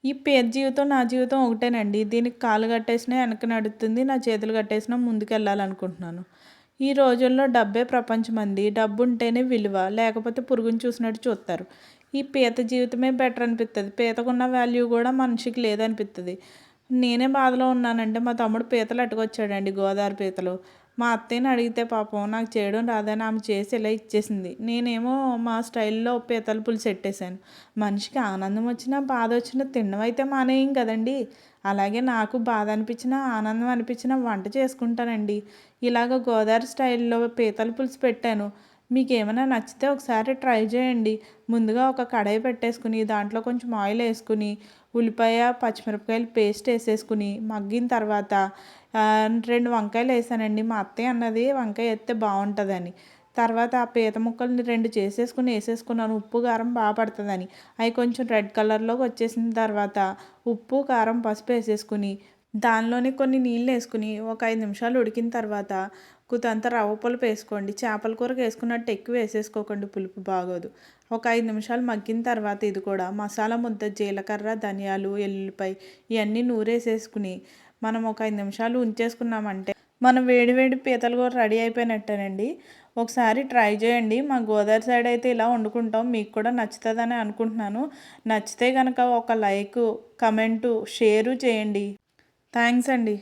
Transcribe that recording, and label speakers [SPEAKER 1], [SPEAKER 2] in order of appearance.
[SPEAKER 1] ఈ పేద జీవితం, నా జీవితం ఒకటేనండి. దీనికి కాళ్ళు కట్టేసినా వెనక్కి నడుస్తుంది. నా చేతులు కట్టేసినా ముందుకెళ్ళాలనుకుంటున్నాను. ఈ రోజుల్లో డబ్బే ప్రపంచమండి. డబ్బుంటేనే విలువ. లేకపోతే పురుగుని చూసినట్టు చూస్తారు. ఈ పీత జీవితమే బెటర్ అనిపిత్తది. పీతకున్న వాల్యూ గూడా మనిషికి లేదనిపిత్తది. నేనే బాధలో ఉన్నానంటే మా తమ్ముడు పీతలు అట్టుకొచ్చాడండి, గోదావరి పీతలు. మా అత్తయ్యని అడిగితే పాపం నాకు చేయడం రాదని ఆమె చేసి ఇలా ఇచ్చేసింది. నేనేమో మా స్టైల్‌లో పీతల పులుసు ఎట్టేసాను. మనిషికి ఆనందం వచ్చినా, బాధ వచ్చినా తినడం అయితే మానేయం కదండీ! అలాగే నాకు బాధ అనిపించినా, ఆనందం అనిపించినా వంట చేసుకుంటానండి. ఇలాగ గోదావరి స్టైల్‌లో పీతల పులుసు పెట్టాను. మీకేమైనా నచ్చితే ఒకసారి ట్రై చేయండి. ముందుగా ఒక కడాయి పెట్టేసుకుని, దాంట్లో కొంచెం ఆయిల్ ఏసుకుని, ఉల్లిపాయ, పచ్చిమిరపకాయలు పేస్ట్ ఏసేసుకుని, మగ్గిన తర్వాత 2 వంకాయలు ఏసానండి. మా అత్తయ్య అన్నది వంకాయ ఏత్తే బావుంటదని. తర్వాత ఆ పీత ముక్కల్ని 2 చేసేసుకొని ఏసేసుకున్నాను. ఉప్పు, కారం పడతదని. అయి కొంచెం రెడ్ కలర్‌లోకి వచ్చేసిన తర్వాత ఉప్పు, కారం, పసుపు ఏసేసుకుని, దానిలోనే కొన్ని నీళ్ళేసుకుని ఒక 5 నిమిషాలు ఉడికిన తర్వాత కుతంత రవ్వ పులుపు ఏసుకోండి. చేపల కూరకి ఏసుకున్నట్టు ఎక్కువ ఏసేసుకోకండి, పులుపు బాగోదు. ఒక 5 నిమిషాలు మగ్గిన తర్వాత ఇది కూడా మసాలా ముద్ద జీలకర్ర, ధనియాలు, ఎల్లుల్లిపాయ ఇయన్నీ నూరేసేసుకుని మనం ఒక 5 నిమిషాలు ఉంచేసుకున్నామంటే మనం వేడి వేడి పీతల కూర రెడీ అయిపోయినట్టేనండి. ఒకసారి ట్రై చేయండి. మా గోదావరి సైడ్ అయితే ఇలా వండుకుంటాం. మీకు కూడా నచ్చుతదని అనుకుంటున్నాను. నచ్చితే గనక ఒక లైకు, కమెంటు, షేరు చేయండి. థ్యాంక్స్ అండి.